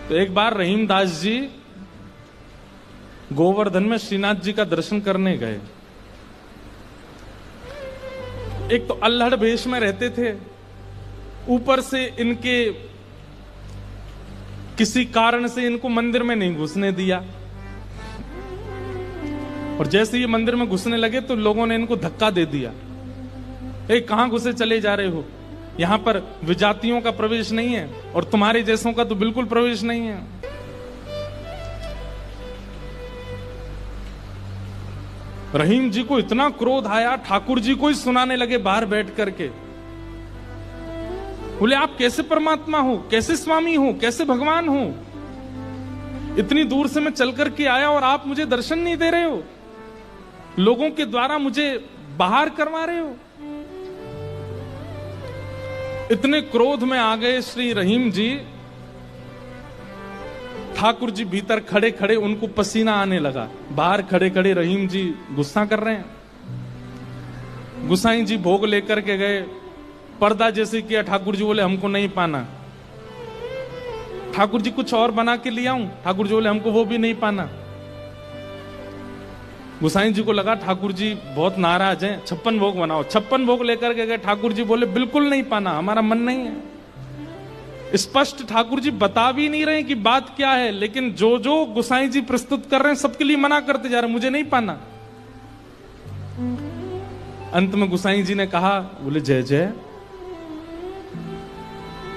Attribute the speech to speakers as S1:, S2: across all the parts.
S1: तो एक बार रहीमदास जी गोवर्धन में श्रीनाथ जी का दर्शन करने गए। एक तो अल्हड़ भेष में रहते थे, ऊपर से इनके किसी कारण से इनको मंदिर में नहीं घुसने दिया, और जैसे ये मंदिर में घुसने लगे तो लोगों ने इनको धक्का दे दिया। कहां घुसे चले जा रहे हो, यहां पर विजातियों का प्रवेश नहीं है और तुम्हारे जैसों का तो बिल्कुल प्रवेश नहीं है। रहीम जी को इतना क्रोध आया, ठाकुर जी को ही सुनाने लगे बाहर बैठ करके। बोले आप कैसे परमात्मा हो, कैसे स्वामी हो, कैसे भगवान हो? इतनी दूर से मैं चल करके आया और आप मुझे दर्शन नहीं दे रहे हो, लोगों के द्वारा मुझे बाहर करवा रहे हो। इतने क्रोध में आ गए श्री रहीम जी। ठाकुर जी भीतर खड़े खड़े उनको पसीना आने लगा, बाहर खड़े खड़े रहीम जी गुस्सा कर रहे हैं। गुसाई जी भोग लेकर के गए, पर्दा जैसे किया, ठाकुर जी बोले हमको नहीं पाना। ठाकुर जी कुछ और बना के ले आऊं, ठाकुर जी बोले हमको वो भी नहीं पाना। गुसाई जी को लगा ठाकुर जी बहुत नाराज हैं, 56 भोग बनाओ। 56 भोग लेकर के गए, ठाकुर जी बोले बिल्कुल नहीं पाना, हमारा मन नहीं है। स्पष्ट ठाकुर जी बता भी नहीं रहे कि बात क्या है, लेकिन जो जो गुसाई जी प्रस्तुत कर रहे हैं सबके लिए मना करते जा रहे हैं, मुझे नहीं पाना। अंत में गुसाई जी ने कहा, बोले जय जय,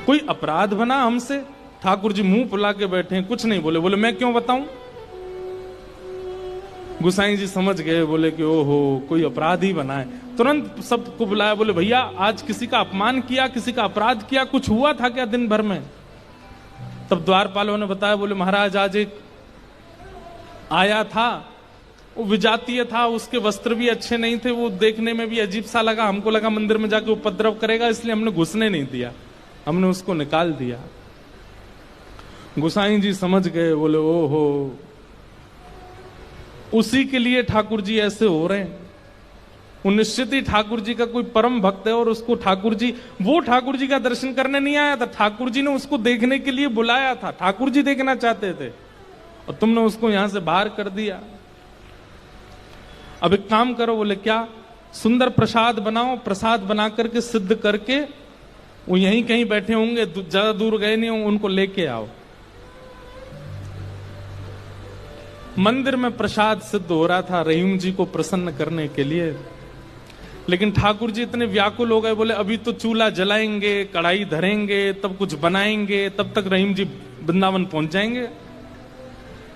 S1: कोई अपराध बना हमसे? ठाकुर जी मुंह फुला के बैठे हैं, कुछ नहीं बोले। बोले मैं क्यों बताऊं? गुसाई जी समझ गए, बोले कि ओहो कोई अपराध ही बना है। तुरंत सबको बुलाया, बोले भैया आज किसी का अपमान किया, किसी का अपराध किया, कुछ हुआ था क्या दिन भर में? तब द्वारपालों ने बताया, बोले महाराज आज एक आया था, वो विजातीय था, उसके वस्त्र भी अच्छे नहीं थे, वो देखने में भी अजीब सा लगा, हमको लगा मंदिर में जाके उपद्रव करेगा, इसलिए हमने घुसने नहीं दिया, हमने उसको निकाल दिया। गुसाई जी समझ गए, बोले ओहो उसी के लिए ठाकुर जी ऐसे हो रहे हैं। वो निश्चित ही ठाकुर जी का कोई परम भक्त है और उसको ठाकुर जी, वो ठाकुर जी का दर्शन करने नहीं आया था, ठाकुर जी ने उसको देखने के लिए बुलाया था, ठाकुर जी देखना चाहते थे और तुमने उसको यहां से बाहर कर दिया। अब एक काम करो, बोले क्या? सुंदर प्रसाद बनाओ, प्रसाद बना करके सिद्ध करके, वो यहीं कहीं बैठे होंगे, ज्यादा दूर गए नहीं होंगे, उनको लेके आओ। मंदिर में प्रसाद सिद्ध हो रहा था रहीम जी को प्रसन्न करने के लिए, लेकिन ठाकुर जी इतने व्याकुल हो गए, बोले अभी तो चूल्हा जलाएंगे, कढ़ाई धरेंगे, तब कुछ बनाएंगे, तब तक रहीम जी वृंदावन पहुंच जाएंगे।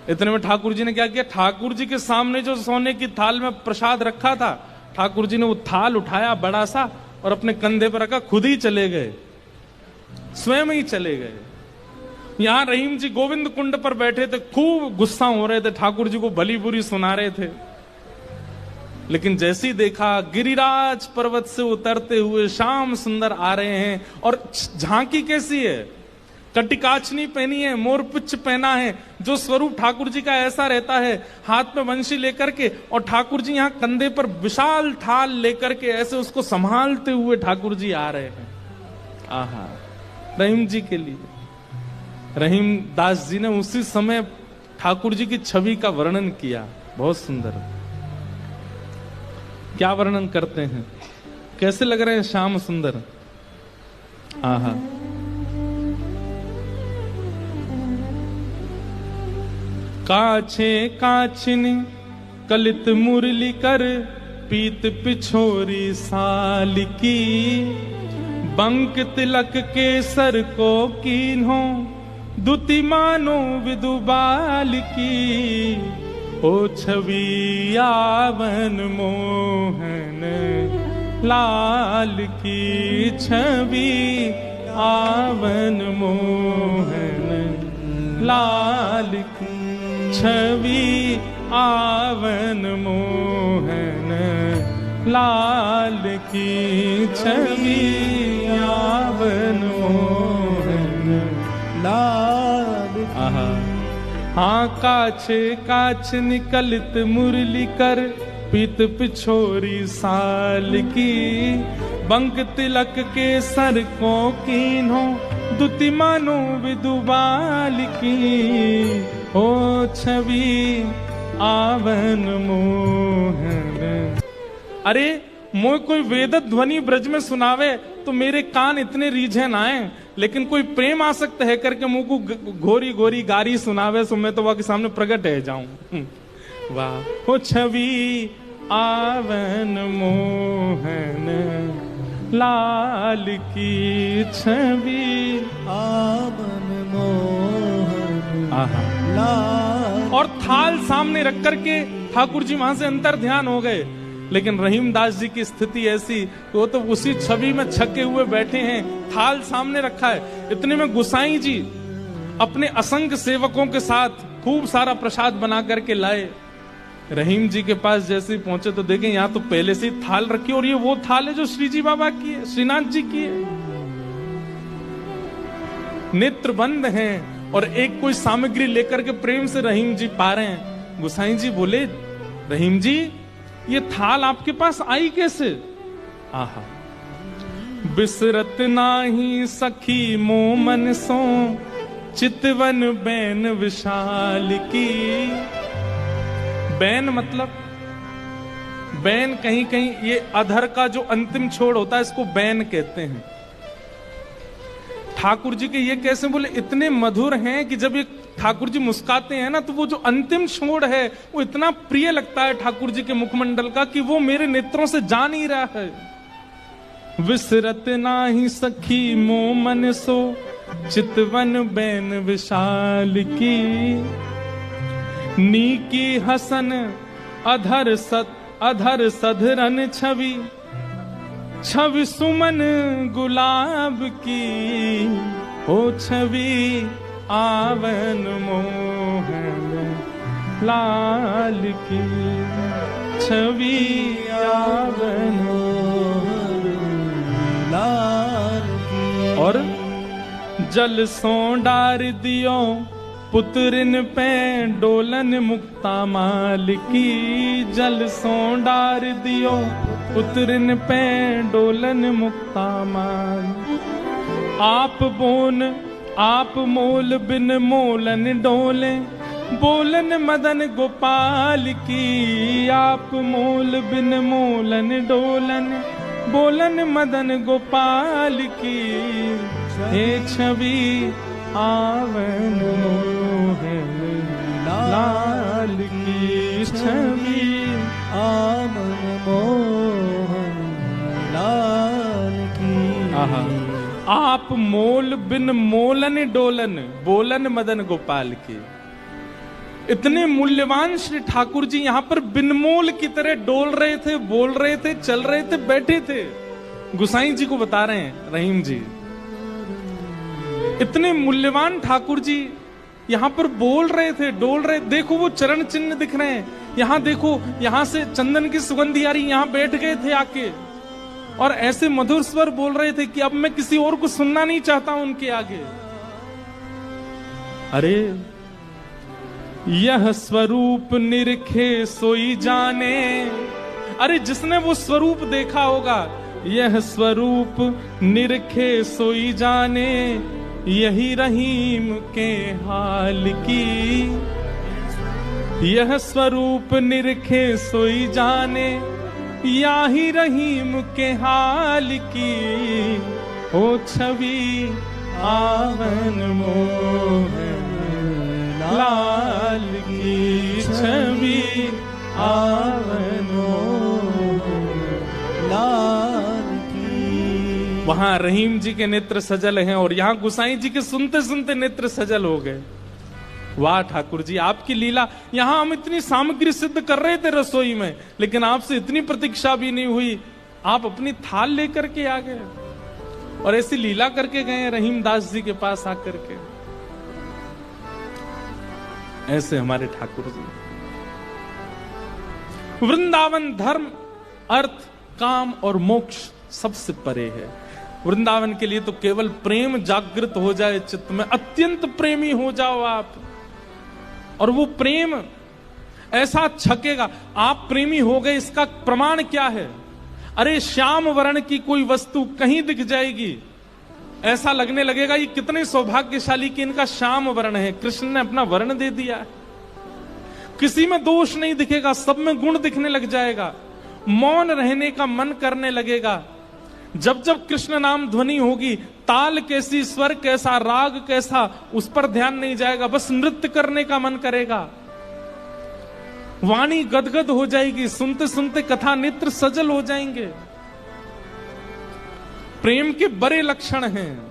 S1: इतने में ठाकुर जी ने क्या किया, ठाकुर जी के सामने जो सोने की थाल में प्रसाद रखा था, ठाकुर जी ने वो थाल उठाया बड़ा सा और अपने कंधे पर रखा, खुद ही चले गए, स्वयं ही चले गए। यहां रहीम जी गोविंद कुंड पर बैठे थे, खूब गुस्सा हो रहे थे, ठाकुर जी को भली बुरी सुना रहे थे। लेकिन जैसे ही देखा गिरिराज पर्वत से उतरते हुए श्याम सुंदर आ रहे हैं, और झांकी कैसी है, कटिकाचनी पहनी है, मोरपुच्छ पहना है, जो स्वरूप ठाकुर जी का ऐसा रहता है, हाथ में वंशी लेकर के, और ठाकुर जी यहाँ कंधे पर विशाल थाल लेकर के ऐसे उसको संभालते हुए ठाकुर जी आ रहे हैं। आहा, रहीम जी के लिए रहीम दास जी ने उसी समय ठाकुर जी की छवि का वर्णन किया, बहुत सुंदर। क्या वर्णन करते हैं, कैसे लग रहे हैं श्याम सुंदर? आहा, काछे काछिनी कलित मुरली कर, पीत पिछोरी साल की, बंक तिलक के सर को कीन्हो, दुति मानो विदुबाल की, ओ छवि आवन मोहन लाल की, छवि आवन मोहन लाल की, छवि आवन मोहन लाल की, छवि आवन मोहन लाल की। हाँ काछे काछ निकलित मुरली कर, पीत पिछोरी साल की, बंक तिलक के सर को कीन्हो, दुति मानो विदुबाल की। हो छवि आवन मोहन। अरे मोह कोई वेद ध्वनि ब्रज में सुनावे तो मेरे कान इतने रीझे ना आए, लेकिन कोई प्रेम आसक्त है करके मुंह को घोरी घोरी गारी सुनावे सो मैं तो वह के सामने प्रकट है जाऊं। वाह। हो छवि आवन मोहन लाल की, छवि
S2: आवन मोहन
S1: लाल। और थाल सामने रख करके ठाकुर जी वहां से अंतर ध्यान हो गए। लेकिन रहीमदास जी की स्थिति ऐसी, वो तो उसी छवि में छके हुए बैठे हैं, थाल सामने रखा है। इतने में गुसाई जी अपने असंख्य सेवकों के साथ खूब सारा प्रसाद बना करके लाए। रहीम जी के पास जैसे ही पहुंचे तो देखें यहाँ तो पहले से ही थाल रखी, और ये वो थाल है जो श्री जी बाबा की है, श्रीनाथ जी की है। नेत्र बंद हैं और एक कोई सामग्री लेकर के प्रेम से रहीम जी पा रहे हैं। गुसाई जी बोले, रहीम जी ये थाल आपके पास आई कैसे? आहा। बिसरत नाही सखी मोमन सो, चितवन बैन विशाल की। बैन मतलब, बैन कहीं कहीं ये अधर का जो अंतिम छोड़ होता है इसको बैन कहते हैं। ठाकुर जी के ये कैसे बोले, इतने मधुर हैं कि जब ये ठाकुर जी मुस्काते हैं ना तो वो जो अंतिम छोड़ है वो इतना प्रिय लगता है ठाकुर जी के मुखमंडल का कि वो मेरे नेत्रों से जा नहीं रहा है। विसरत नाही सखी मोमन सो, चितवन बैन विशाल की। नीकी हसन अधर सधरन छवि, छवि सुमन गुलाब की। हो छवि आवन मोहन लाल की, छवि आवन
S2: लाल की।
S1: और जल सो डार दियो, पुत्रिन पे डोलन मुक्ता माल की। जल सो डार दियो, पुत्रिन पे डोलन मुक्ता माल। आप मोल बिन मोलन डोले, बोलन मदन गोपाल की। आप मोल बिन मोलन डोलन, बोलन मदन गोपाल की। हे छवि आवन मोहन लाल की, छवि
S2: आवन मोहन लाल की।
S1: आहा। आप मोल बिन मोलन डोलन, बोलन मदन गोपाल की। इतने मूल्यवान श्री ठाकुर जी यहाँ पर बिनमोल की तरह डोल रहे थे, बोल रहे थे, चल रहे थे, बैठे थे। गुसाई जी को बता रहे हैं रहीम जी, इतने मूल्यवान ठाकुर जी यहाँ पर बोल रहे थे, डोल रहे। देखो वो चरण चिन्ह दिख रहे हैं, यहाँ देखो, यहाँ से चंदन की सुगंधी आ रही, यहाँ बैठ गए थे आके और ऐसे मधुर स्वर बोल रहे थे कि अब मैं किसी और को सुनना नहीं चाहता उनके आगे। अरे यह स्वरूप निरखे सोई जाने। अरे जिसने वो स्वरूप देखा होगा, यह स्वरूप निरखे सोई जाने, यही रहीम के हाल की। यह स्वरूप निरखे सोई जाने, यही रहीम के हाल की। ओ छवि आवन मोहन लाल की, छवि आवन
S2: लाल की।
S1: वहां रहीम जी के नेत्र सजल हैं और यहाँ गुसाई जी के सुनते सुनते नेत्र सजल हो गए। वाह ठाकुर जी, आपकी लीला। यहां हम इतनी सामग्री सिद्ध कर रहे थे रसोई में, लेकिन आपसे इतनी प्रतीक्षा भी नहीं हुई। आप अपनी थाल लेकर के आ गए और ऐसी लीला करके गए रहीम दास जी के पास आकर के। ऐसे हमारे ठाकुर जी। वृंदावन धर्म, अर्थ, काम और मोक्ष सबसे परे है। वृंदावन के लिए तो केवल प्रेम जागृत हो जाए चित्त में, अत्यंत प्रेमी हो जाओ आप। और वो प्रेम ऐसा छकेगा। आप प्रेमी हो गए, इसका प्रमाण क्या है? अरे श्याम वर्ण की कोई वस्तु कहीं दिख जाएगी, ऐसा लगने लगेगा ये कितने सौभाग्यशाली कि इनका श्याम वर्ण है, कृष्ण ने अपना वर्ण दे दिया है। किसी में दोष नहीं दिखेगा, सब में गुण दिखने लग जाएगा। मौन रहने का मन करने लगेगा। जब जब कृष्ण नाम ध्वनि होगी, ताल कैसी, स्वर कैसा, राग कैसा, उस पर ध्यान नहीं जाएगा, बस नृत्य करने का मन करेगा। वाणी गदगद हो जाएगी, सुनते सुनते कथा नेत्र सजल हो जाएंगे। प्रेम के बड़े लक्षण हैं।